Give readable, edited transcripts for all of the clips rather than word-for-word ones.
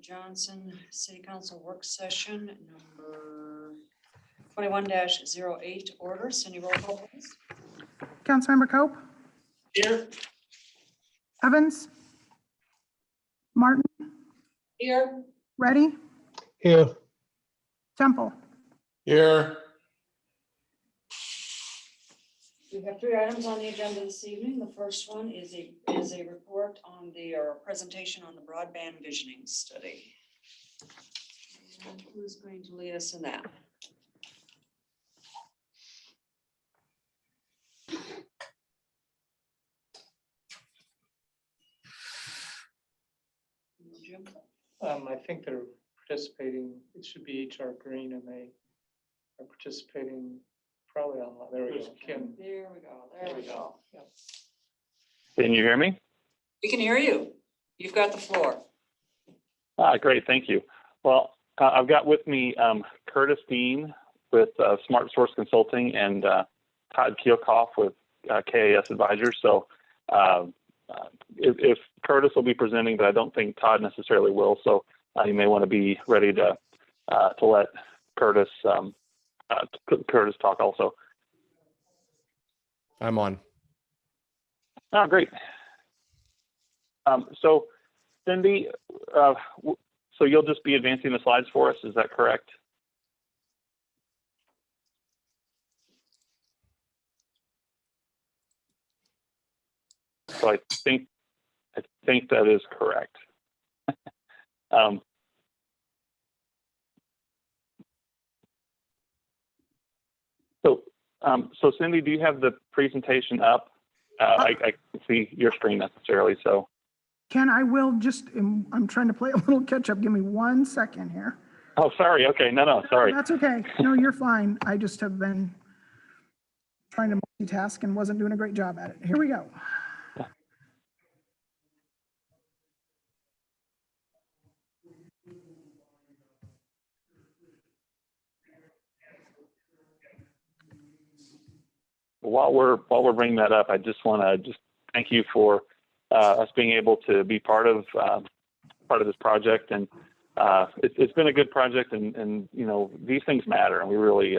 Johnston City Council work session number 21-08 order. Cindy, roll call, please. Councilmember Cope, Here. Evans, Martin, Here. Ready, Here. Temple. Here. We have 3 items on the agenda this evening. The first one is a report on or presentation on the broadband visioning study. And who's going to lead us in that? Jim? I think they're participating, it should be HR Green, and they are participating probably on, there we go, Kim. There we go, there we go. Yep. Can you hear me? We can hear you. You've got the floor. Great, thank you. Well, I've got with me Curtis Dean with Smart Source Consulting and Todd Keelkoff with KAS Advisors. So if Curtis will be presenting, but I don't think Todd necessarily will. So you may want to be ready to let Curtis talk also. I'm on. Oh, great. So Cindy, so you'll just be advancing the slides for us, is that correct? So I think that is correct. So Cindy, do you have the presentation up? I can see your screen necessarily, so. Ken, I will just, I'm trying to play a little catch up. Give me 1 second here. Oh, sorry. Okay. No, sorry. That's okay. No, you're fine. I just have been trying to multitask and wasn't doing a great job at it. Here we go. While we're bringing that up, I just want to thank you for us being able to be part of this project, and it's been a good project, and you know, these things matter, and we really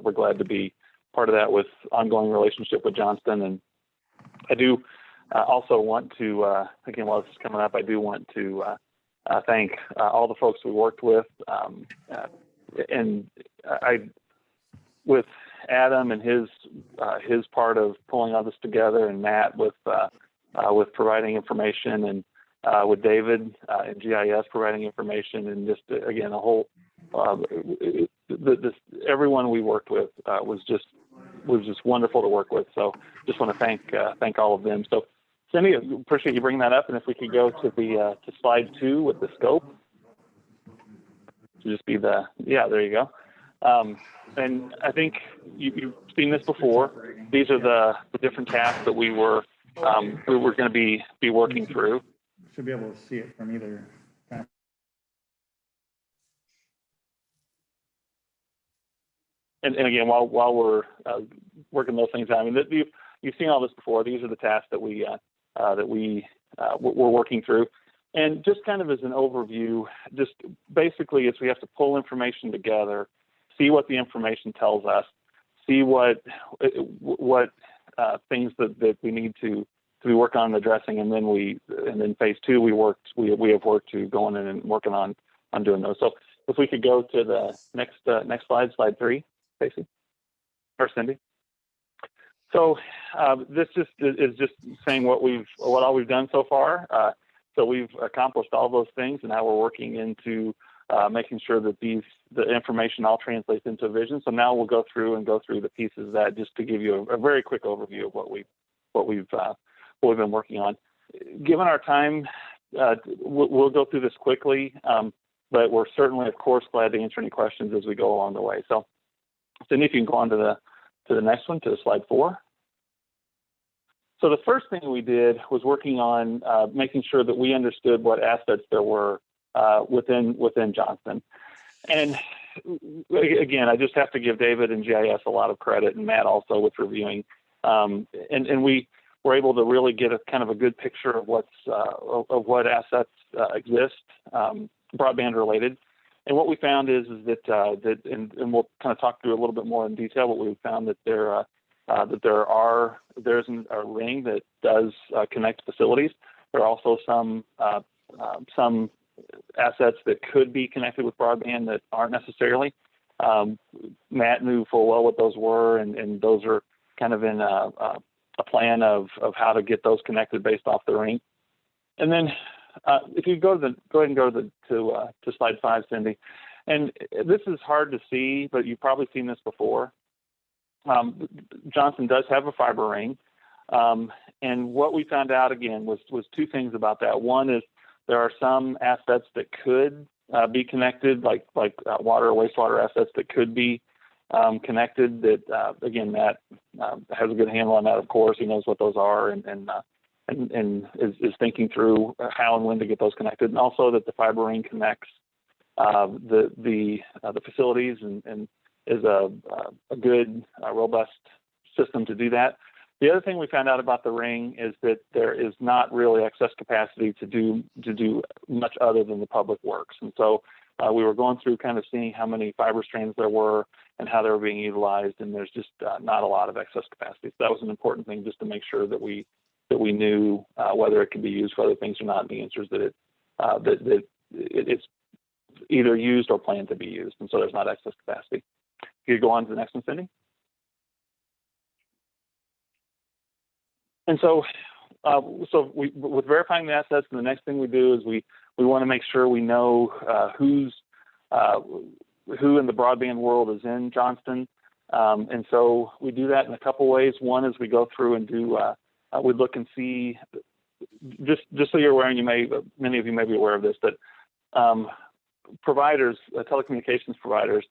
we're glad to be part of that with ongoing relationship with Johnston. And I do also want to again, while this is coming up, I do want to thank all the folks we worked with, and with Adam and his part of pulling all this together, and Matt with providing information, and with David and GIS providing information, and just again a whole everyone we worked with was just wonderful to work with. So just want to thank all of them. So Cindy, appreciate you bringing that up, and if we could go to the to slide 2 with the scope, to just be there you go. And I think you've seen this before. These are the different tasks that we were going to be working through. Should be able to see it from either. And again, while we're working those things out, I mean, you've seen all this before. These are the tasks that we're working through. And just kind of as an overview, just basically is we have to pull information together, see what the information tells us, see what things that we need to work on addressing, and then phase 2 we have worked to going in and working on doing those. So if we could go to the next slide 3, Stacey or Cindy. So this is just saying what all we've done so far. So we've accomplished all those things, and now we're working into making sure that the information all translates into a vision. So now we'll go through the pieces of that, just to give you a very quick overview of what we've been working on. Given our time, we'll go through this quickly, but we're certainly, of course, glad to answer any questions as we go along the way. So, Cindy, if you can go on to the next one, to slide 4. So the first thing we did was working on making sure that we understood what assets there were within Johnston. And again, I just have to give David and GIS a lot of credit, and Matt also, with reviewing. And we were able to really get a kind of a good picture of what assets exist broadband related. And what we found is that and we'll kind of talk through a little bit more in detail. But we found that there's a ring that does connect facilities. There are also some assets that could be connected with broadband that aren't necessarily. Matt knew full well what those were, and those are kind of in a plan of how to get those connected based off the ring. And then if you go ahead and go to slide 5, Cindy. And this is hard to see, but you've probably seen this before. Johnston does have a fiber ring. And what we found out again was 2 things about that. One is there are some assets that could be connected, like water or wastewater assets that could be connected. That again, Matt has a good handle on that. Of course, he knows what those are, and is thinking through how and when to get those connected, and also that the fiber ring connects the facilities and is a good robust system to do that. The other thing we found out about the ring is that there is not really excess capacity to do much other than the public works. And so we were going through kind of seeing how many fiber strands there were and how they were being utilized, and there's just not a lot of excess capacity. So that was an important thing, just to make sure that we knew whether it could be used for other things or not. And the answer is that it's either used or planned to be used, and so there's not excess capacity. You go on to the next one, Cindy. And so, with verifying the assets, the next thing we do is we want to make sure we know who in the broadband world is in Johnston. And so we do that in a couple ways. One is we go through and do we look and see, just so you're aware, and many of you may be aware of this, that providers, telecommunications providers,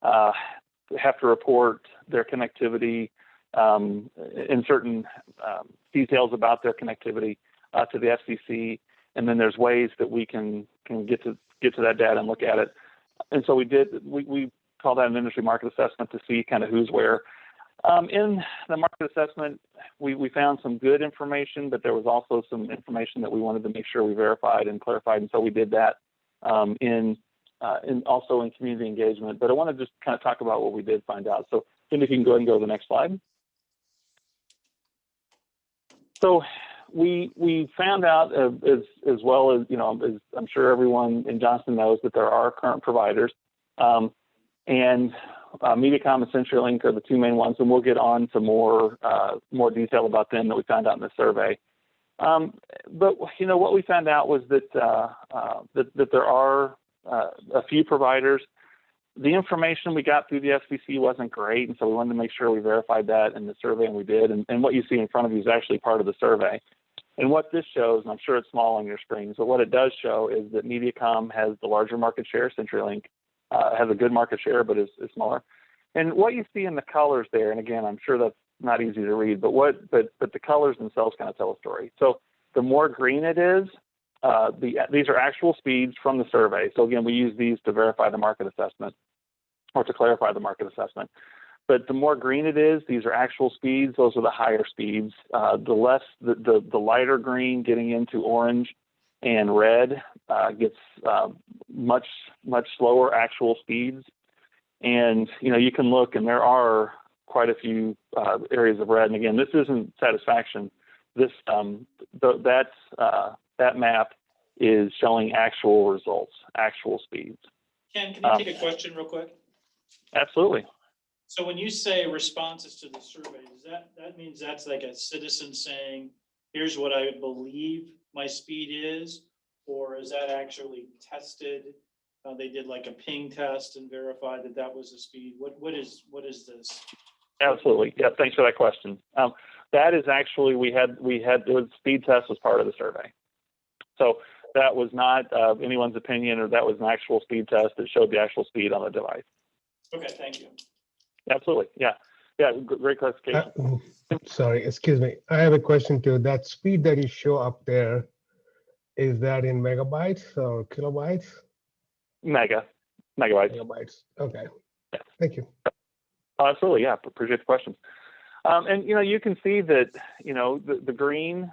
have to report their connectivity in certain details about their connectivity to the FCC, and then there's ways that we can get to that data and look at it. And so we call that an industry market assessment to see kind of who's where. In the market assessment, we found some good information, but there was also some information that we wanted to make sure we verified and clarified, and so we did that also in community engagement. But I want to just kind of talk about what we did find out. So Cindy, if you can go ahead and go to the next slide. So we found out as well as, as I'm sure everyone in Johnston knows, that there are current providers, and Mediacom and CenturyLink are the 2 main ones, and we'll get on to more detail about them that we found out in the survey. But what we found out was that that there are a few providers. The information we got through the FCC wasn't great, and so we wanted to make sure we verified that in the survey, and we did. And what you see in front of you is actually part of the survey. And what this shows, and I'm sure it's small on your screens, but what it does show is that Mediacom has the larger market share. CenturyLink has a good market share, but is smaller. And what you see in the colors there, and again, I'm sure that's not easy to read, but the colors themselves kind of tell a story. So the more green it is, these are actual speeds from the survey. So again, we use these to verify the market assessment or to clarify the market assessment. But the more green it is, these are actual speeds. Those are the higher speeds. The lighter green getting into orange and red gets much slower actual speeds. And you can look, and there are quite a few areas of red. And again, this isn't satisfaction. This that map is showing actual results, actual speeds. Ken, can I take a question real quick? Absolutely. So when you say responses to the survey, that means that's like a citizen saying, here's what I believe my speed is, or is that actually tested? They did like a ping test and verified that was the speed. What is this? Absolutely. Yeah. Thanks for that question. That is actually, the speed test was part of the survey. So that was not anyone's opinion, or that was an actual speed test that showed the actual speed on the device. Okay, thank you. Absolutely. Yeah. Yeah. Great clarification. Sorry, excuse me. I have a question too. That speed that you show up there, is that in megabytes or kilobytes? Megabytes. Megabytes. Okay. Yeah. Thank you. Absolutely. Yeah. Appreciate the questions. And you can see that the green.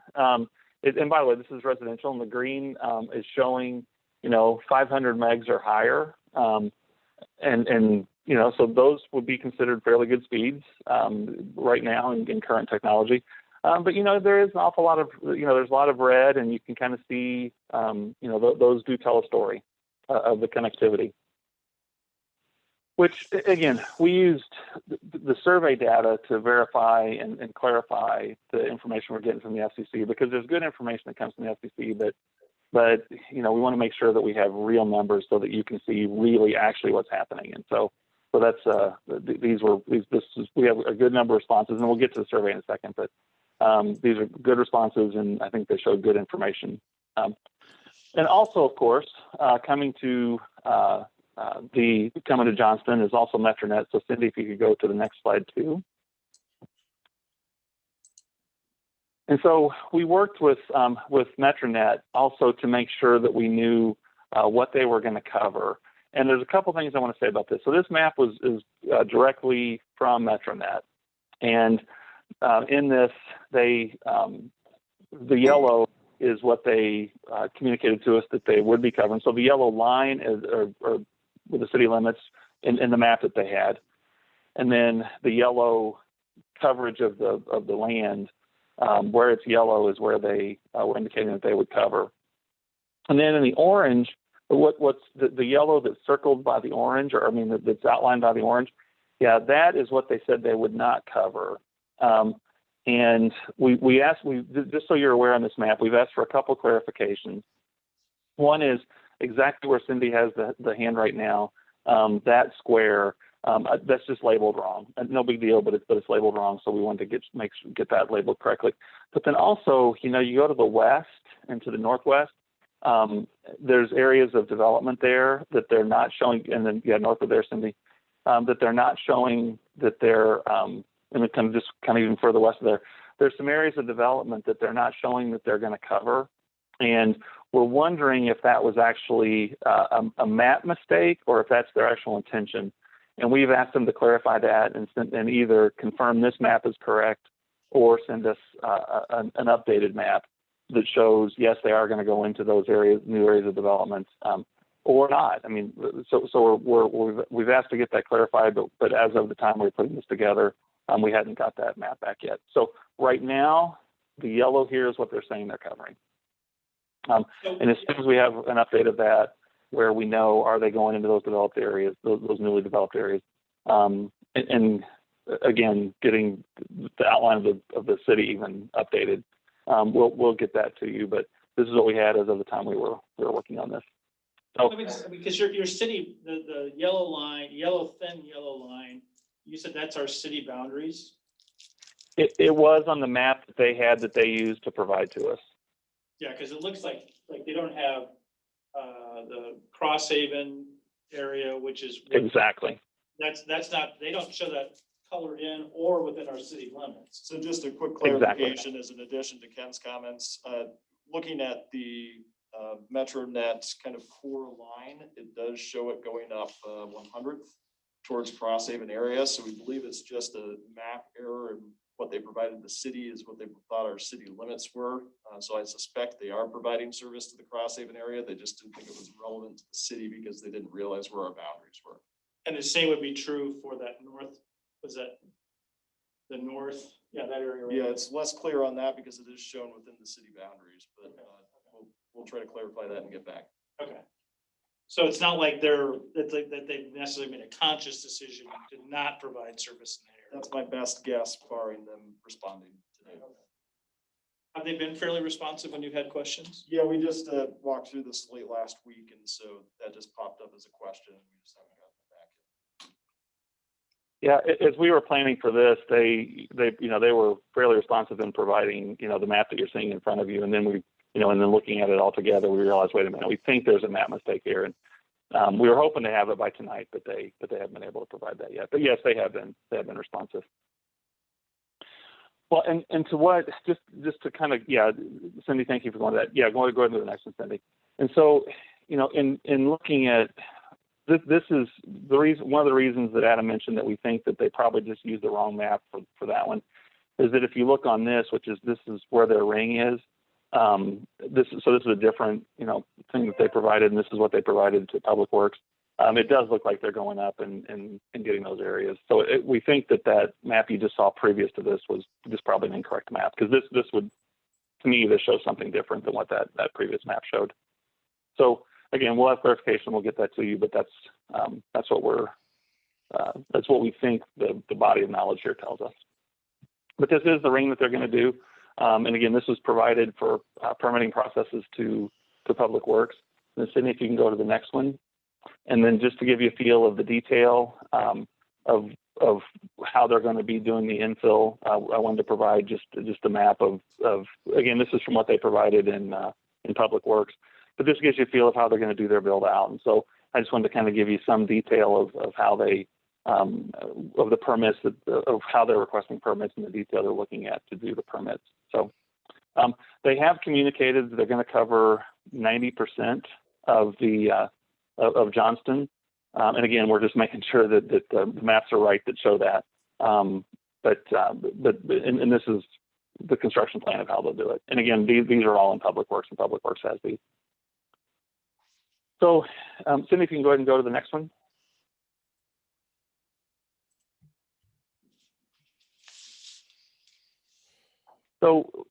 And by the way, this is residential, and the green is showing 500 megs or higher. And so those would be considered fairly good speeds right now in current technology. But, there is an awful lot of, there's a lot of red, and you can kind of see, those do tell a story of the connectivity. Which, again, we used the survey data to verify and clarify the information we're getting from the FCC, because there's good information that comes from the FCC, but we want to make sure that we have real numbers so that you can see really actually what's happening. And so that's we have a good number of responses, and we'll get to the survey in a second, but these are good responses, and I think they show good information. And also, of course, coming to Johnston is also Metronet. So Cindy, if you could go to the next slide too. And so we worked with Metronet also to make sure that we knew what they were going to cover. And there's a couple things I want to say about this. So this map is directly from Metronet, and in this, the yellow is what they communicated to us that they would be covering. So the yellow line is or with the city limits in the map that they had, and then the yellow coverage of the land where it's yellow is where they were indicating that they would cover. And then in the orange, what's the yellow that's circled by the orange, that's outlined by the orange, that is what they said they would not cover. And we asked, just so you're aware on this map, we've asked for a couple of clarifications. One is exactly where Cindy has the hand right now. That square, that's just labeled wrong. No big deal, but it's labeled wrong. So we wanted to get that labeled correctly. But then also, you go to the west and to the northwest. There's areas of development there that they're not showing, and then north of there, Cindy, that they're not showing that they're. And it kind of even further west of there, there's some areas of development that they're not showing that they're going to cover. And we're wondering if that was actually a map mistake or if that's their actual intention. And we've asked them to clarify that and either confirm this map is correct or send us an updated map that shows, yes, they are going to go into those areas, new areas of development, or not. So we've asked to get that clarified, but as of the time we're putting this together, we hadn't got that map back yet. So right now, the yellow here is what they're saying they're covering. And as soon as we have an update of that, where we know, are they going into those developed areas, those newly developed areas, and again, getting the outline of the city even updated, we'll get that to you. But this is what we had as of the time we were working on this. So, because your city, the yellow line, thin yellow line, you said that's our city boundaries? It was on the map that they had that they used to provide to us. Yeah, because it looks like they don't have the Crosshaven area, which is exactly. That's not, they don't show that colored in or within our city limits. So just a quick clarification as an addition to Ken's comments, looking at the Metronet kind of core line, it does show it going up 100th towards Crosshaven area. So we believe it's just a map error, and what they provided the city is what they thought our city limits were. So I suspect they are providing service to the Crosshaven area. They just didn't think it was relevant to the city because they didn't realize where our boundaries were. And the same would be true for that north, was that the north? Yeah, that area. Right? Yeah, it's less clear on that because it is shown within the city boundaries, but we'll try to clarify that and get back. Okay. So it's not like that they've necessarily made a conscious decision to not provide service in that area. That's my best guess, barring them responding today. Have they been fairly responsive when you've had questions? Yeah, we just walked through this late last week, and so that just popped up as a question. We just haven't gotten back yet. Yeah, as we were planning for this, they were fairly responsive in providing, the map that you're seeing in front of you, and then and then looking at it all together, we realized, wait a minute, we think there's a map mistake here, and we were hoping to have it by tonight, but they haven't been able to provide that yet. But yes, they have been responsive. Well, and to what, just to kind of, Cindy, thank you for going to that. Yeah, go ahead to the next one, Cindy. And so, in looking at this is the reason, one of the reasons that Adam mentioned that we think that they probably just used the wrong map for that one, is that if you look on this is where their ring is. This is a different, thing that they provided, and this is what they provided to Public Works. It does look like they're going up and getting those areas. So we think that map you just saw previous to this was just probably an incorrect map, because this would, to me, this shows something different than what that previous map showed. So again, we'll have clarification. We'll get that to you, but that's what we think the body of knowledge here tells us. But this is the ring that they're going to do. And again, this was provided for permitting processes to Public Works. And Sydney, if you can go to the next one. And then just to give you a feel of the detail of how they're going to be doing the infill, I wanted to provide just a map of again, this is from what they provided in Public Works, but this gives you a feel of how they're going to do their build out. And so I just wanted to kind of give you some detail of how they of the permits, of how they're requesting permits and the detail they're looking at to do the permits. So they have communicated that they're going to cover 90% of the of Johnston. And again, we're just making sure that the maps are right that show that. But this is the construction plan of how they'll do it. And again, these are all in Public Works, and Public Works has these. So, Cindy, if you can go ahead and go to the next one. So,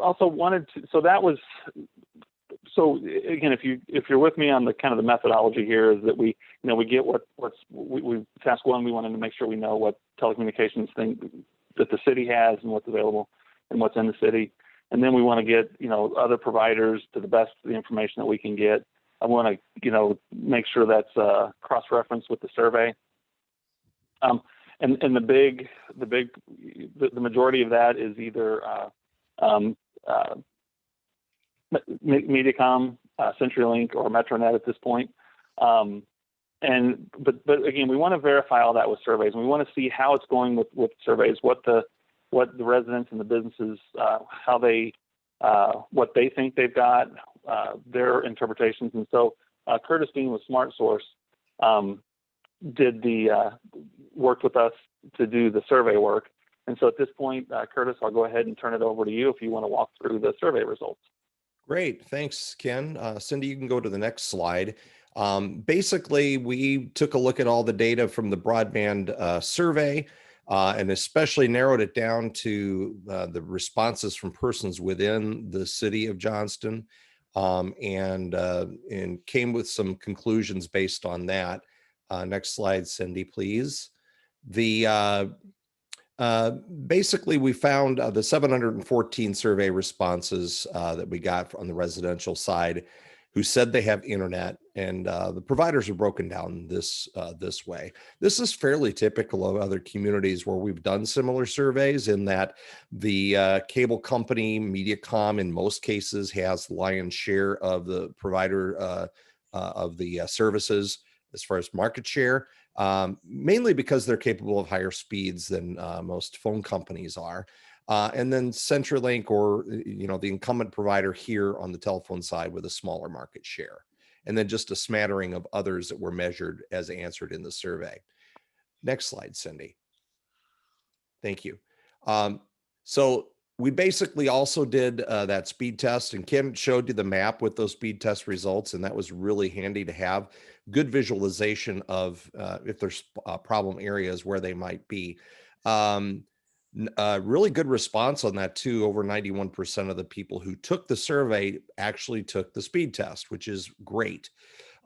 also wanted to. So that was. So again, if you're with me on the kind of the methodology here, is that we get we task one, we wanted to make sure we know what telecommunications thing that the city has and what's available and what's in the city, and then we want to get other providers to the best of the information that we can get. I want to make sure that's cross-referenced with the survey, and the majority of that is either Mediacom, CenturyLink, or MetroNet at this point. But again, we want to verify all that with surveys, and we want to see how it's going with surveys, what the residents and the businesses, how they, what they think they've got, their interpretations. And so Curtis Dean with Smart Source worked with us to do the survey work. And so at this point, Curtis, I'll go ahead and turn it over to you if you want to walk through the survey results. Great. Thanks, Ken. Cindy, you can go to the next slide. Basically, we took a look at all the data from the broadband survey and especially narrowed it down to the responses from persons within the city of Johnston and came with some conclusions based on that. Next slide, Cindy, please. Basically, we found the 714 survey responses that we got on the residential side who said they have internet, and the providers are broken down this way. This is fairly typical of other communities where we've done similar surveys, in that the cable company, Mediacom, in most cases has the lion's share of the provider of the services as far as market share. Mainly because they're capable of higher speeds than most phone companies are. And then CenturyLink, or the incumbent provider here on the telephone side, with a smaller market share. And then just a smattering of others that were measured as answered in the survey. Next slide, Cindy. Thank you. So we basically also did that speed test, and Ken showed you the map with those speed test results, and that was really handy to have good visualization of if there's problem areas where they might be. Really good response on that too. Over 91% of the people who took the survey actually took the speed test, which is great.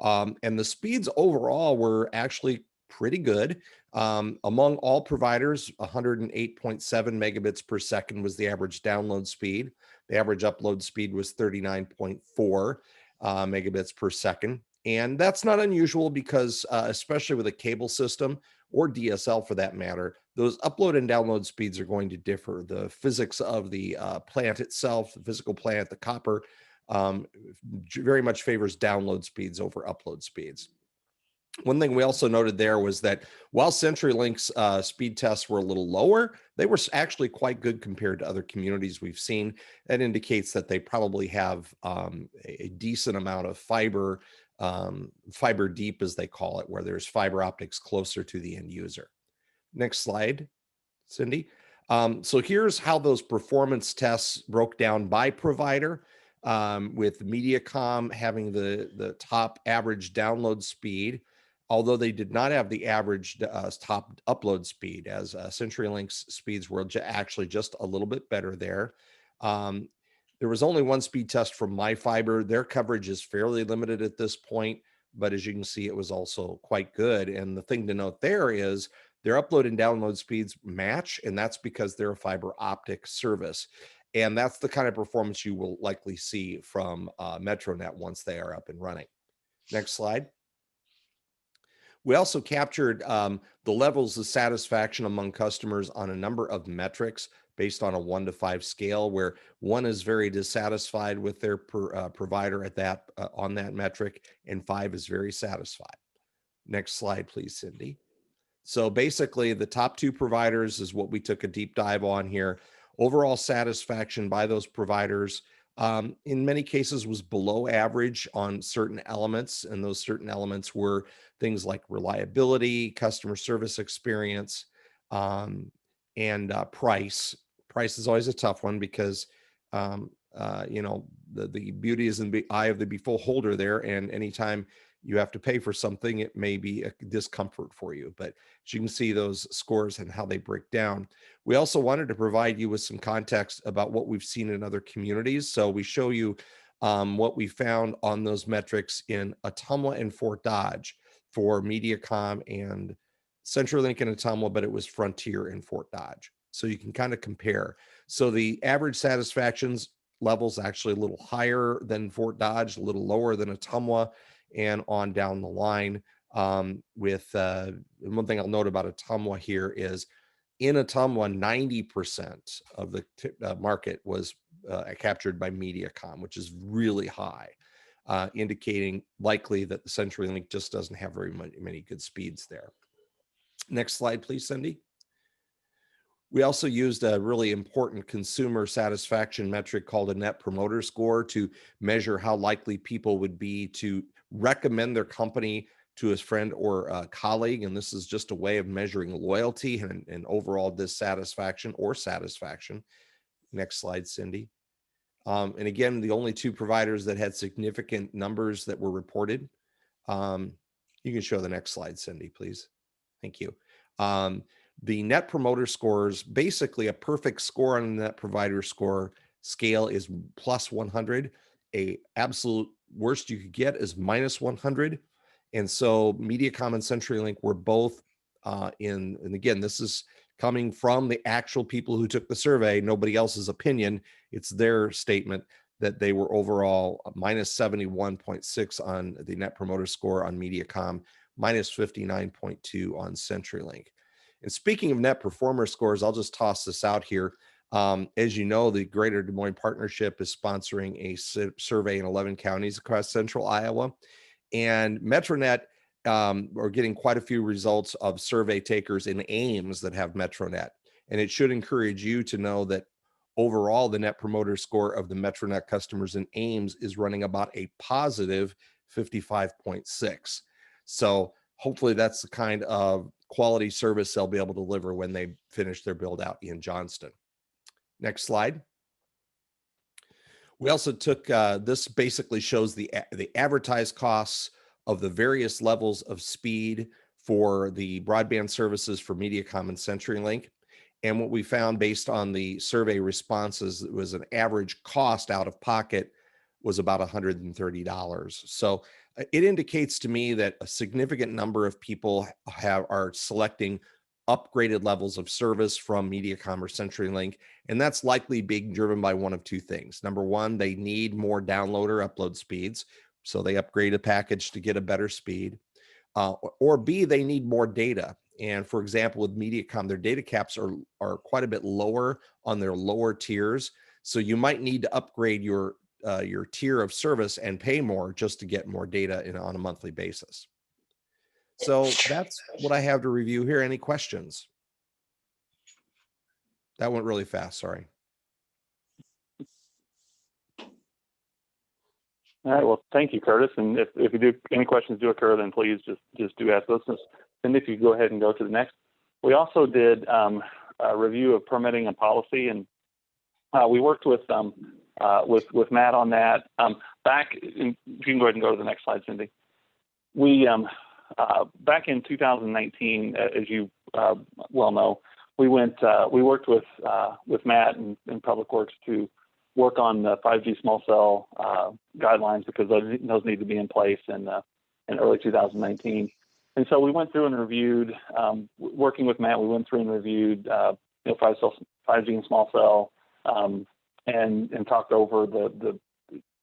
And the speeds overall were actually pretty good. Among all providers, 108.7 megabits per second was the average download speed. The average upload speed was 39.4 megabits per second. And that's not unusual because, especially with a cable system or DSL for that matter, those upload and download speeds are going to differ. The physics of the plant itself, the physical plant, the copper, very much favors download speeds over upload speeds. One thing we also noted there was that while CenturyLink's speed tests were a little lower, they were actually quite good compared to other communities we've seen. That indicates that they probably have a decent amount of fiber deep, as they call it, where there's fiber optics closer to the end user. Next slide, Cindy. So here's how those performance tests broke down by provider. with Mediacom having the top average download speed, although they did not have the average top upload speed, as CenturyLink's speeds were actually just a little bit better there. There was only one speed test from MyFiber. Their coverage is fairly limited at this point, but as you can see, it was also quite good. And the thing to note there is their upload and download speeds match, and that's because they're a fiber optic service. And that's the kind of performance you will likely see from MetroNet once they are up and running. Next slide. We also captured the levels of satisfaction among customers on a number of metrics based on a 1 to 5 scale, where 1 is very dissatisfied with their provider at that on that metric, and 5 is very satisfied. Next slide, please, Cindy. So basically, the top 2 providers is what we took a deep dive on here. Overall satisfaction by those providers, in many cases, was below average on certain elements, and those certain elements were things like reliability, customer service experience, and price. Price is always a tough one because the beauty is in the eye of the beholder there, and anytime you have to pay for something, it may be a discomfort for you. But as you can see those scores and how they break down. We also wanted to provide you with some context about what we've seen in other communities. So we show you what we found on those metrics in Ottumwa and Fort Dodge for Mediacom and CenturyLink and Ottumwa, but it was Frontier and Fort Dodge. So you can kind of compare. So the average satisfactions levels actually a little higher than Fort Dodge, a little lower than Ottumwa, and on down the line. With one thing I'll note about Ottumwa here is in Ottumwa, 90% of the market was captured by Mediacom, which is really high, indicating likely that the CenturyLink just doesn't have very many good speeds there. Next slide, please, Cindy. We also used a really important consumer satisfaction metric called a Net Promoter Score to measure how likely people would be to recommend their company to a friend or a colleague. And this is just a way of measuring loyalty and overall dissatisfaction or satisfaction. Next slide, Cindy. And again, the only 2 providers that had significant numbers that were reported. You can show the next slide, Cindy, please. Thank you. The Net Promoter Scores, basically a perfect score on the Net Provider Score scale is plus 100. A absolute worst you could get is minus 100. And so Mediacom and CenturyLink were both and again, this is coming from the actual people who took the survey, nobody else's opinion. It's their statement that they were overall minus 71.6 on the Net Promoter Score on Mediacom, minus 59.2 on CenturyLink. And speaking of net performer scores, I'll just toss this out here. As you know, the Greater Des Moines Partnership is sponsoring a survey in 11 counties across central Iowa. And MetroNet are getting quite a few results of survey takers in Ames that have MetroNet. And it should encourage you to know that overall, the Net Promoter Score of the MetroNet customers in Ames is running about a positive 55.6. So hopefully that's the kind of quality service they'll be able to deliver when they finish their build out in Johnston. Next slide. We also took, this basically shows the advertised costs of the various levels of speed for the broadband services for Mediacom and CenturyLink. And what we found based on the survey responses, it was an average cost out of pocket was about $130. So it indicates to me that a significant number of people are selecting upgraded levels of service from Mediacom or CenturyLink, and that's likely being driven by one of 2 things. Number one, they need more download or upload speeds, so they upgrade a package to get a better speed. Or B, they need more data. And for example, with Mediacom, their data caps are quite a bit lower on their lower tiers, so you might need to upgrade your tier of service and pay more just to get more data on a monthly basis. So that's what I have to review here. Any questions? That went really fast, sorry. All right, well, thank you, Curtis. And if you do any questions do occur, then please just do ask those. And if you go ahead and go to the next. We also did a review of permitting and policy, and we worked with with Matt on that. You can go ahead and go to the next slide, Cindy. We back in 2019, as you well know, we worked with Matt and Public Works to work on the 5G small cell guidelines, because those need to be in place in early 2019. And so we went through and reviewed, working with Matt, we went through and reviewed 5G and small cell, and talked over the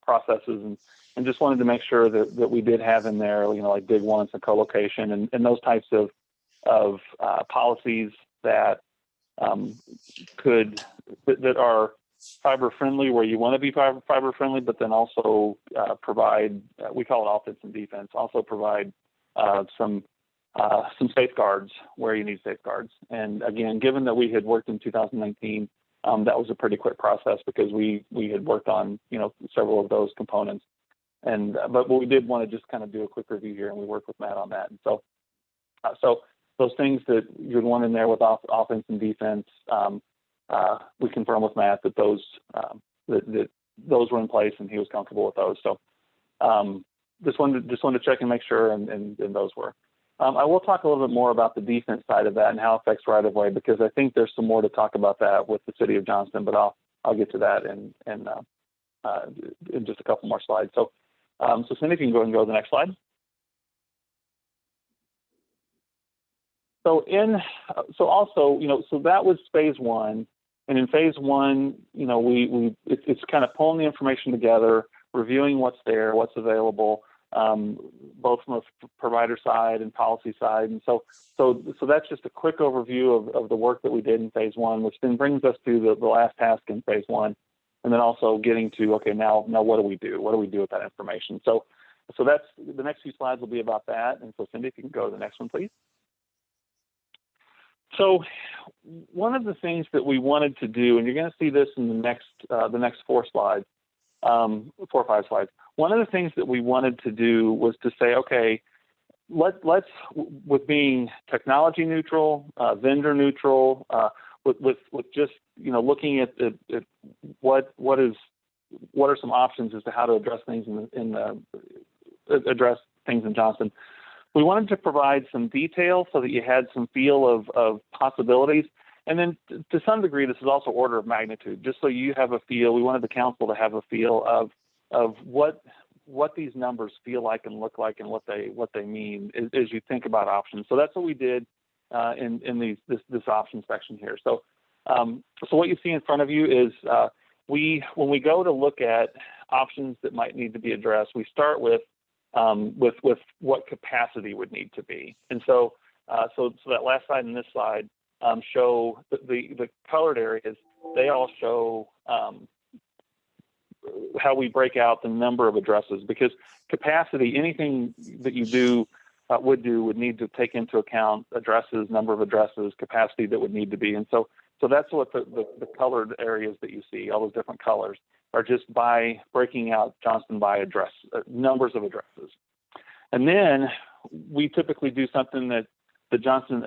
processes, and just wanted to make sure that we did have in there, like big ones and co-location and those types of policies that that are fiber friendly, where you want to be fiber friendly, but then also provide, we call it offense and defense, also provide some safeguards where you need safeguards. And again, given that we had worked in 2019, that was a pretty quick process, because we had worked on several of those components. And but we did want to just kind of do a quick review here, and we worked with Matt on that. And so those things that you'd want in there with offense and defense, we confirmed with Matt that those were in place, and he was comfortable with those. So just wanted to check and make sure, and those were. I will talk a little bit more about the defense side of that and how it affects right of way, because I think there's some more to talk about that with the city of Johnston, but I'll get to that in just a couple more slides. So Cindy, if you can go ahead and go to the next slide. So that was phase one, and in phase one, it's kind of pulling the information together, reviewing what's there, what's available, both from a provider side and policy side. And so that's just a quick overview of the work that we did in phase one, which then brings us to the last task in phase one, and then also getting to, okay, now what do we do? What do we do with that information? So that's the next few slides will be about that. And so Cindy, if you can go to the next one, please. So one of the things that we wanted to do, and you're going to see this in the next 4 slides, 4 or 5 slides. One of the things that we wanted to do was to say, okay, let's with being technology neutral, vendor neutral, with just looking at what are some options as to how to address things address things in Johnston. We wanted to provide some detail so that you had some feel of possibilities. And then to some degree, this is also order of magnitude, just so you have a feel. We wanted the council to have a feel of what these numbers feel like and look like, and what they mean as you think about options. So that's what we did in this option section here. So what you see in front of you is when we go to look at options that might need to be addressed, we start with what capacity would need to be. And so that last slide and this slide show the colored areas. They all show how we break out the number of addresses, because capacity, anything that you would need to take into account addresses, number of addresses, capacity that would need to be. And so that's what the colored areas that you see, all those different colors, are just by breaking out Johnston by address, numbers of addresses. And then we typically do something a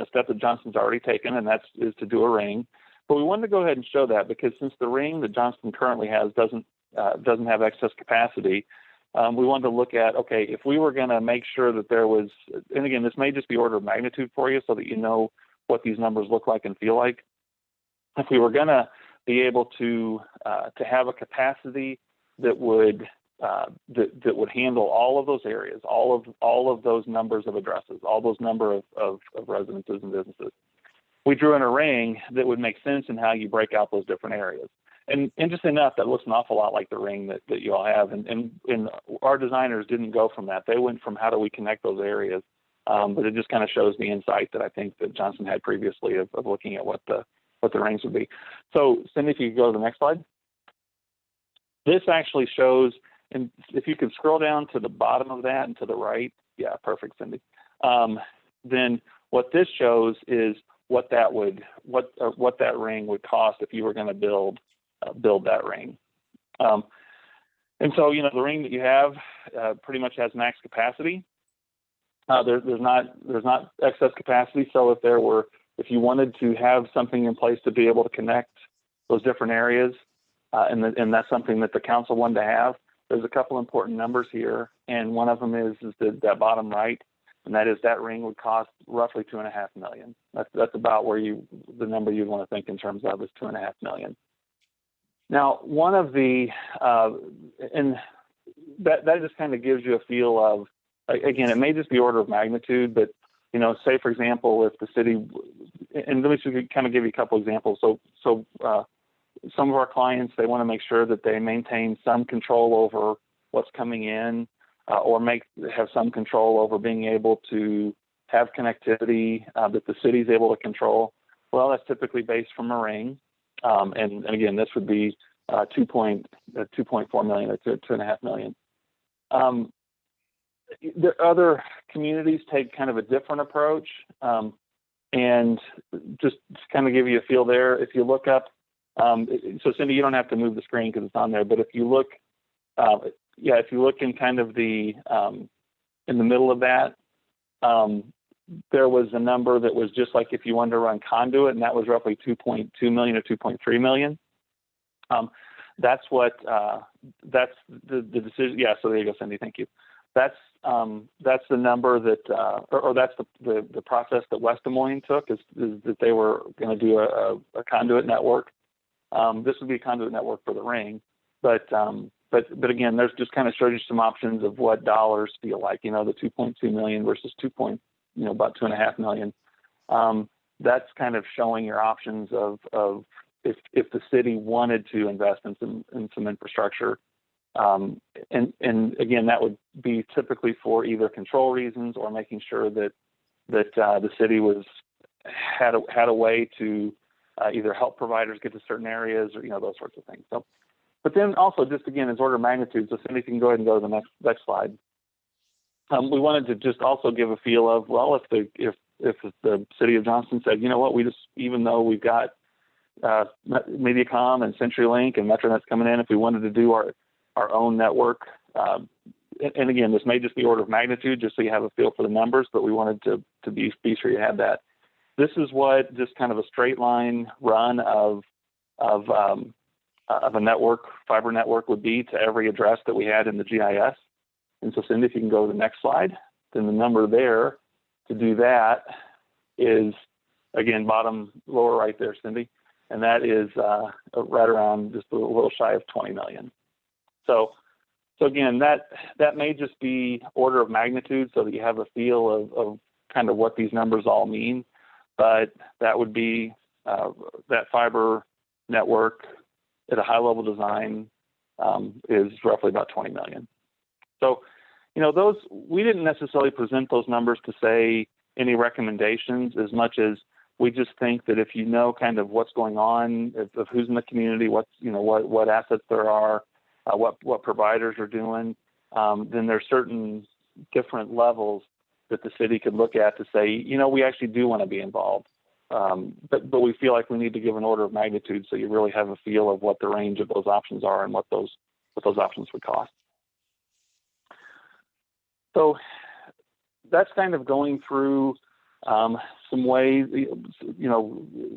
step that Johnston's already taken, and is to do a ring. But we wanted to go ahead and show that, because since the ring that Johnston currently has doesn't have excess capacity, we wanted to look at, okay, if we were going to make sure that there was, and again, this may just be order of magnitude for you so that you know what these numbers look like and feel like. If we were going to be able to have a capacity that would handle all of those areas, all of those numbers of addresses, all those number of residences and businesses, we drew in a ring that would make sense in how you break out those different areas. And interesting enough, that looks an awful lot like the ring that you all have. And our designers didn't go from that. They went from how do we connect those areas. But it just kind of shows the insight that I think that Johnston had previously of looking at what the rings would be. So Cindy, if you could go to the next slide. This actually shows, and if you could scroll down to the bottom of that and to the right, yeah, perfect, Cindy. Then what this shows is what that ring would cost if you were going to build that ring. And so the ring that you have pretty much has max capacity. There's not excess capacity. So if you wanted to have something in place to be able to connect those different areas, and that's something that the council wanted to have. There's a couple important numbers here, and one of them is that bottom right, and that is that ring would cost roughly $2.5 million. That's about where the number you'd want to think in terms of is $2.5 million. Now, one of the and that just kind of gives you a feel of, again, it may just be order of magnitude, but say for example, if the city, and let me just kind of give you a couple examples. So some of our clients, they want to make sure that they maintain some control over what's coming in, or have some control over being able to have connectivity that the city is able to control. Well, that's typically based from a ring, and again, this would be 2.4 million or 2.5 million. The other communities take kind of a different approach, and just to kind of give you a feel there, if you look up, so Cindy, you don't have to move the screen because it's on there, but if you look, if you look in kind of the in the middle of that, there was a number that was just like if you wanted to run conduit, and that was roughly 2.2 million or 2.3 million. That's what that's the decision. Yeah, so there you go, Cindy. Thank you. That's the number that, or that's the process that West Des Moines took, is that they were going to do a conduit network. This would be a conduit network for the ring, but again, there's just kind of shows you some options of what dollars feel like. The 2.2 million versus about 2.5 million. That's kind of showing your options of if the city wanted to invest in some infrastructure. And again, that would be typically for either control reasons or making sure that the city had a way to either help providers get to certain areas or those sorts of things. So, but then also just again as order of magnitude. So Cindy, can go ahead and go to the next slide. We wanted to just also give a feel of, well, if the city of Johnston said, even though we've got Mediacom and CenturyLink and MetroNet's coming in, if we wanted to do our own network, and again, this may just be order of magnitude, just so you have a feel for the numbers, but we wanted to be sure you had that. This is what just kind of a straight line run of a network, fiber network, would be to every address that we had in the GIS. And so, Cindy, if you can go to the next slide, then the number there to do that is, again, lower right there, Cindy, and that is right around just a little shy of 20 million. So again, that may just be order of magnitude so that you have a feel of kind of what these numbers all mean, but that would be that fiber network at a high level design is roughly about 20 million. So, those, we didn't necessarily present those numbers to say any recommendations as much as we just think that if kind of what's going on, of who's in the community, what assets there are, what providers are doing, then there's certain different levels that the city could look at to say, we actually do want to be involved. But we feel like we need to give an order of magnitude so you really have a feel of what the range of those options are and what those options would cost. So that's kind of going through some ways,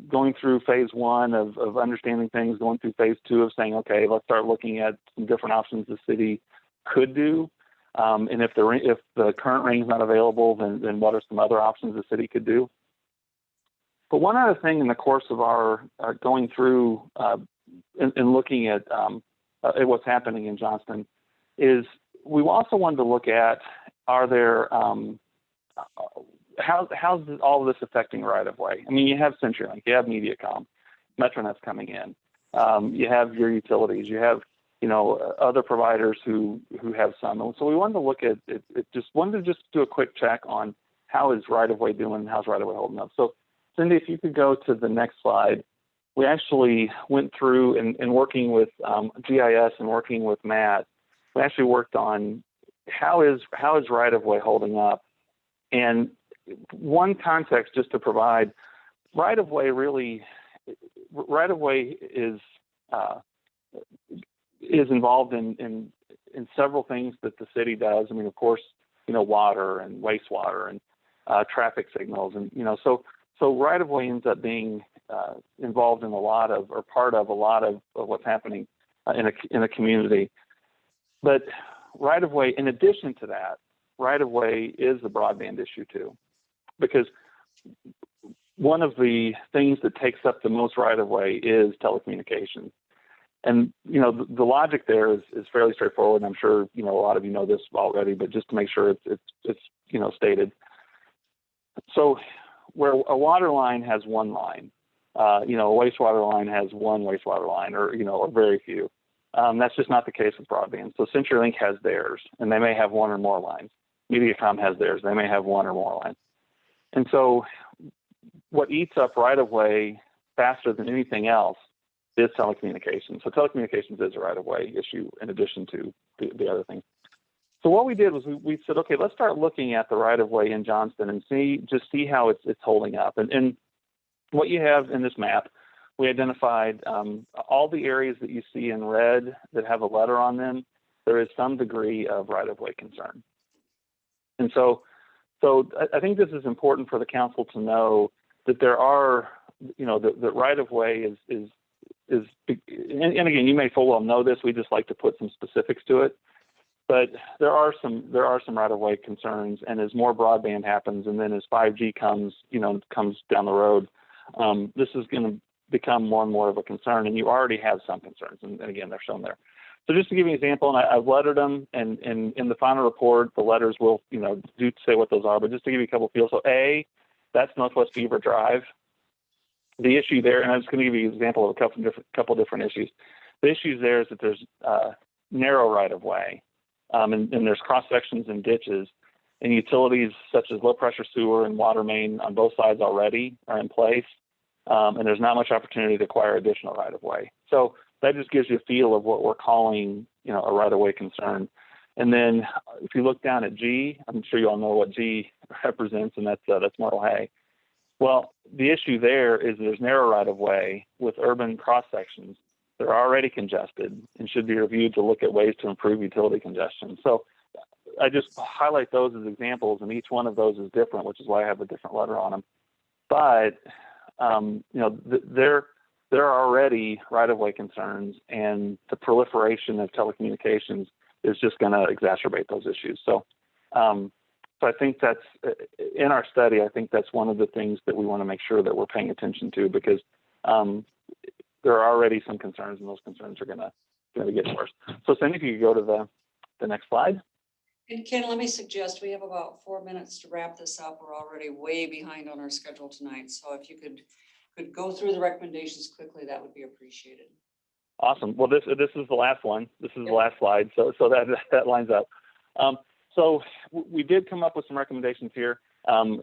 going through phase one of understanding things, going through phase two of saying, okay, let's start looking at some different options the city could do. And if the current ring is not available, then what are some other options the city could do? But one other thing in the course of our going through and looking at what's happening in Johnston is we also wanted to look at, are there how's all of this affecting right of way? I mean, you have CenturyLink, you have Mediacom, MetroNet's coming in, you have your utilities, you have other providers who have some. And so we wanted to look at it. Wanted to do a quick check on how is right of way doing, how's right of way holding up. So Cindy, if you could go to the next slide. We actually went through and working with GIS and working with Matt, we actually worked on how is right of way holding up. And one context just to provide, right of way is involved in several things that the city does. I mean, of course, water and wastewater and traffic signals, and so right of way ends up being involved in a lot of, or part of a lot of what's happening in a community. But right of way, in addition to that, right of way is the broadband issue too, because one of the things that takes up the most right of way is telecommunications. And, you know, the logic there is fairly straightforward. And I'm sure, you know, a lot of you know this already, but just to make sure it's you know, stated. So where a water line has one line, you know, a wastewater line has one wastewater line, or, you know, or very few. That's just not the case with broadband. So CenturyLink has theirs, and they may have one or more lines. MediaCom has theirs. They may have one or more lines. And so what eats up right of way faster than anything else is telecommunications. So telecommunications is a right of way issue in addition to the other things. So what we did was we said, okay, let's start looking at the right of way in Johnston and see how it's holding up. And what you have in this map, we identified all the areas that you see in red that have a letter on them. There is some degree of right of way concern. And so I think this is important for the council to know that there are, you know, the right of way is and again, you may full well know this. We just like to put some specifics to it. But there are some right of way concerns, and as more broadband happens, and then as 5G comes down the road, this is going to become more and more of a concern. And you already have some concerns, and again, they're shown there. So just to give you an example, and I've lettered them, and in the final report, the letters will, you know, do say what those are. But just to give you a couple of feels, so A, that's Northwest Beaver Drive. The issue there, and I'm just going to give you an example of a couple different issues. The issues there is that there's narrow right of way. And there's cross sections and ditches, and utilities such as low pressure sewer and water main on both sides already are in place. And there's not much opportunity to acquire additional right of way. So that just gives you a feel of what we're calling, you know, a right of way concern. And then if you look down at G, I'm sure you all know what G represents, and that's Myrtle Hay. Well, the issue there is there's narrow right of way with urban cross sections. They're already congested and should be reviewed to look at ways to improve utility congestion. So I just highlight those as examples, and each one of those is different, which is why I have a different letter on them. But you know, there are already right-of-way concerns, and the proliferation of telecommunications is just going to exacerbate those issues. So I think that's in our study. I think that's one of the things that we want to make sure that we're paying attention to, because there are already some concerns, and those concerns are going to get worse. So Cindy, if you could go to the next slide. And Ken, let me suggest we have about 4 minutes to wrap this up. We're already way behind on our schedule tonight. So if you could go through the recommendations quickly, that would be appreciated. Awesome. Well, this is the last one. This is the last slide. So that lines up. So we did come up with some recommendations here, and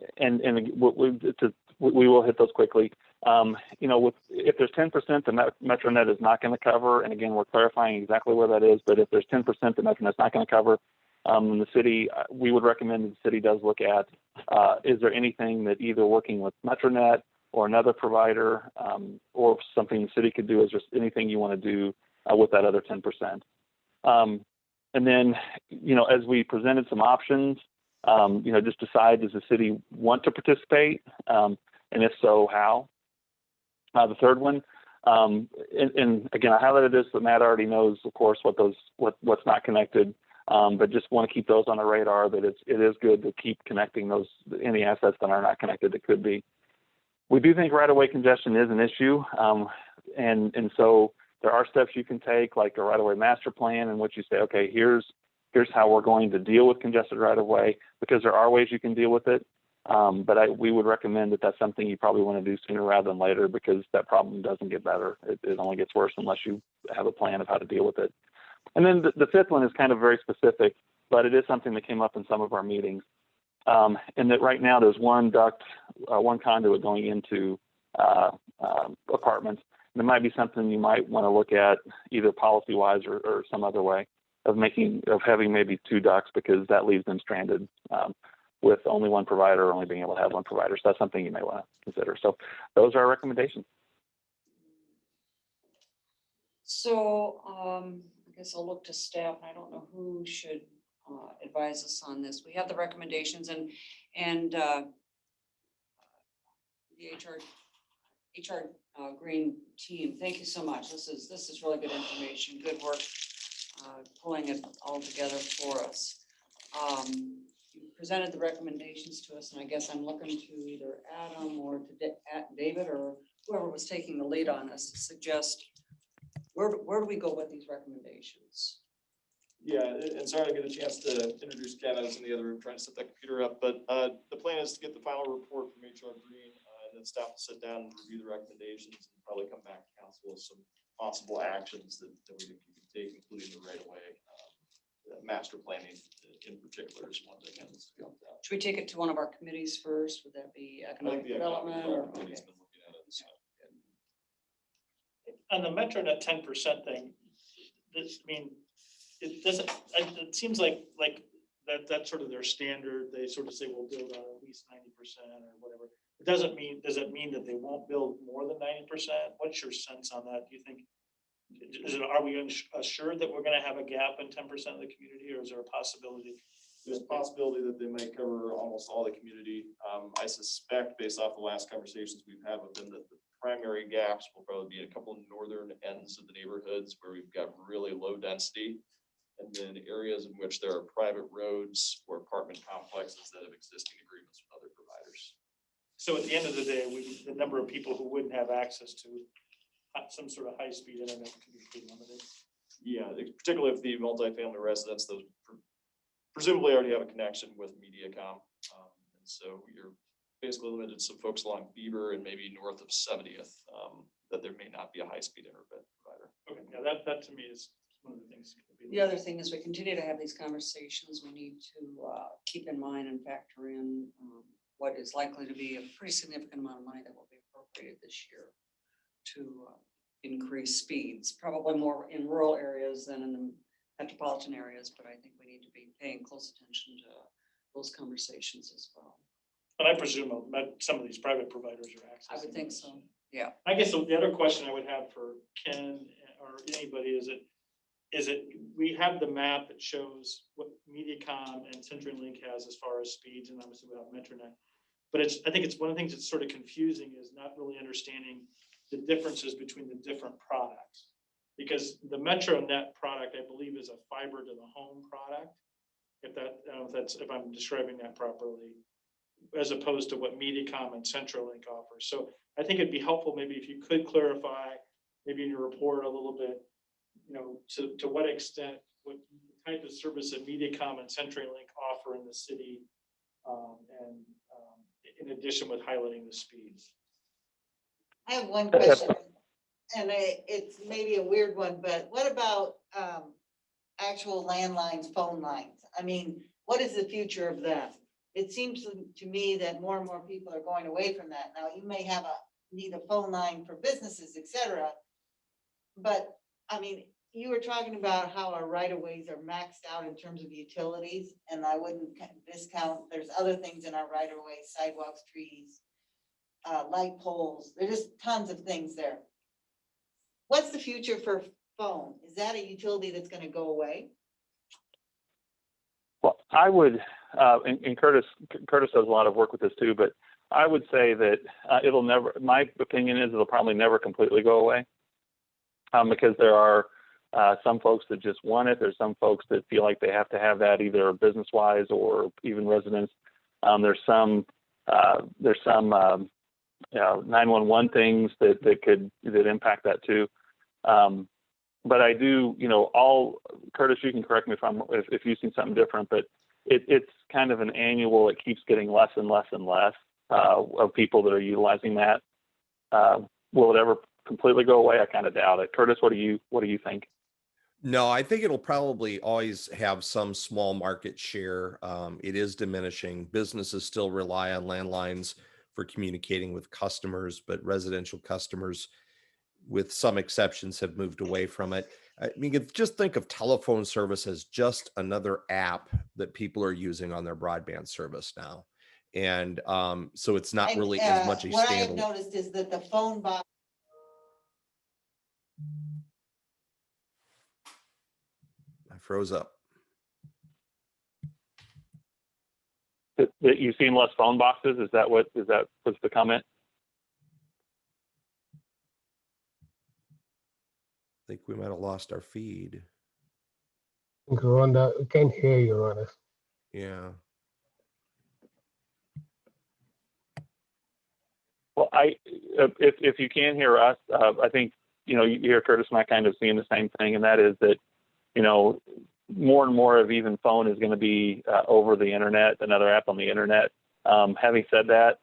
we will hit those quickly. You know, if there's 10% the MetroNet is not going to cover, and again, we're clarifying exactly where that is, but if there's 10% the MetroNet's not going to cover, the city, we would recommend that the city does look at, is there anything that either working with MetroNet or another provider, or something the city could do, is just anything you want to do with that other 10%. And then, you know, as we presented some options, you know, just decide, does the city want to participate? And if so, how? The third one, and again, I highlighted this, but Matt already knows, of course, what's not connected, but just want to keep those on the radar, that it is good to keep connecting any assets that are not connected that could be. We do think right-of-way congestion is an issue, and so there are steps you can take, like a right-of-way master plan, in which you say, okay, here's how we're going to deal with congested right-of-way, because there are ways you can deal with it. But we would recommend that that's something you probably want to do sooner rather than later, because that problem doesn't get better. It only gets worse unless you have a plan of how to deal with it. And then the fifth one is kind of very specific, but it is something that came up in some of our meetings. And that right now there's one conduit going into apartments. And it might be something you might want to look at, either policy-wise or some other way of having maybe two ducts, because that leaves them stranded with only one provider, or only being able to have one provider. So that's something you may want to consider. So those are our recommendations. So I guess I'll look to staff, and I don't know who should advise us on this. We have the recommendations, and the HR Green team, thank you so much. This is really good information, good work, pulling it all together for us. You presented the recommendations to us, and I guess I'm looking to either Adam or to David or whoever was taking the lead on this to suggest where do we go with these recommendations? Yeah, and sorry I didn't get a chance to introduce Ken. I was in the other room trying to set that computer up, but the plan is to get the final report from HR Green, and then staff will sit down and review the recommendations and probably come back to council with some possible actions that we think you can take, including the right of way. Master planning in particular is one that has jumped out. Should we take it to one of our committees first? Would that be I think economic the development? Or, committee's been looking at it, so. On the MetroNet 10% thing, this, I mean, it doesn't, it seems like that's sort of their standard. They sort of say we'll build on at least 90% or whatever. It doesn't mean, does it mean that they won't build more than 90%? What's your sense on that? Do you think, are we assured that we're gonna have a gap in 10% of the community, or is there a possibility? There's a possibility that they may cover almost all the community. I suspect, based off the last conversations we've had with them, that the primary gaps will probably be a couple of northern ends of the neighborhoods where we've got really low density, and then areas in which there are private roads or apartment complexes that have existing agreements with other providers. So at the end of the day, the number of people who wouldn't have access to some sort of high-speed internet can be pretty limited. Yeah, particularly if the multifamily residents, those presumably already have a connection with MediaCom. And so you're basically limited to some folks along Beaver and maybe north of 70th, that there may not be a high-speed internet provider. Okay, yeah, that to me is one of the things. the other thing is we continue to have these conversations. We need to keep in mind and factor in what is likely to be a pretty significant amount of money that will be appropriated this year to increase speeds, probably more in rural areas than in the metropolitan areas, but I think we need to be paying close attention to those conversations as well. But I presume some of these private providers are accessing. I would think so, yeah. I guess the other question I would have for Ken or anybody is it, we have the map that shows what MediaCom and CenturyLink has as far as speeds, and obviously we have MetroNet. But I think it's one of the things that's sort of confusing is not really understanding the differences between the different products. Because the MetroNet product, I believe, is a fiber to the home product. If that, I don't know if I'm describing that properly, as opposed to what MediaCom and CenturyLink offer. So I think it'd be helpful maybe if you could clarify, maybe in your report a little bit, you know, to what extent, what type of service that MediaCom and CenturyLink offer in the city, and in addition with highlighting the speeds. I have one question, and it's maybe a weird one, but what about actual landlines, phone lines? I mean, what is the future of that? It seems to me that more and more people are going away from that. Now, you may have need a phone line for businesses, etc. But I mean, you were talking about how our right-of-ways are maxed out in terms of utilities, and I wouldn't discount, there's other things in our right-of-ways, sidewalks, trees, light poles. There's just tons of things there. What's the future for phone? Is that a utility that's going to go away? Well, I would, and Curtis does a lot of work with this too, but I would say that it'll never, my opinion is it'll probably never completely go away, because there are some folks that just want it. There's some folks that feel like they have to have that either business-wise or even residents. There's some 911 things that impact that too. But I do, Curtis, you can correct me if you've seen something different, but it's kind of an annual, it keeps getting less and less and less of people that are utilizing that. Will it ever completely go away? I kind of doubt it. Curtis, what do you think? No, I think it'll probably always have some small market share. It is diminishing. Businesses still rely on landlines for communicating with customers, but residential customers, with some exceptions, have moved away from it. I mean, just think of telephone service as just another app that people are using on their broadband service now. And so it's not really as much a what I have standalone. noticed is that the phone box. I froze up. That you've seen less phone boxes? Is that what's the comment? think we might have lost our feed. Rhonda, we can't hear you, Rhonda. Yeah. Well, if you can hear us, I think, you hear Curtis and I kind of seeing the same thing, and that is that, more and more of even phone is going to be over the internet, another app on the internet. Having said that,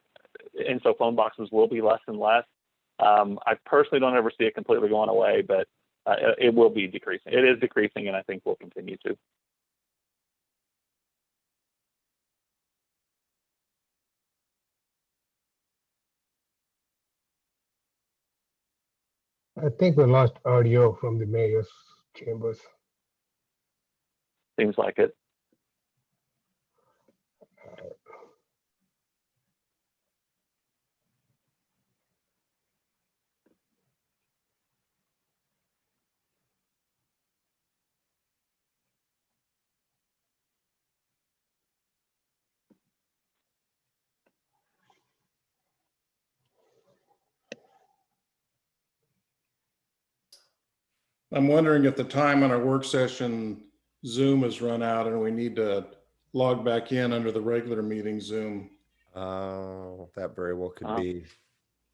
and so phone boxes will be less and less. I personally don't ever see it completely going away, but it will be decreasing. It is decreasing, and I think will continue to. I think we lost audio from the mayor's chambers. Seems like it. I'm wondering if the time on our work session Zoom has run out and we need to log back in under the regular meeting Zoom. Oh, that very well could be.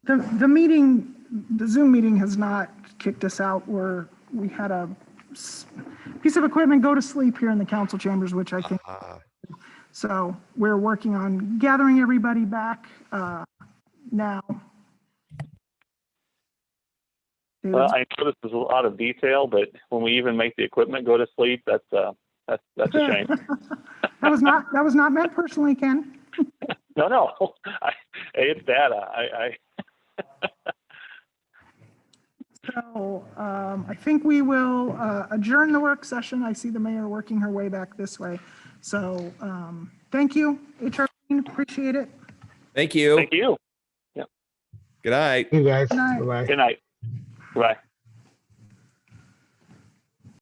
The Zoom meeting has not kicked us out where we had a piece of equipment go to sleep here in the council chambers, which I think, so we're working on gathering everybody back now. Well, I know this is a lot of detail, but when we even make the equipment go to sleep, that's a shame. That was not meant personally, Ken. No. It's data. So I think we will adjourn the work session. I see the mayor working her way back this way. So thank you, HR, appreciate it. Thank you. Thank you. Good night. You guys, Good night. bye-bye. Good night. Bye.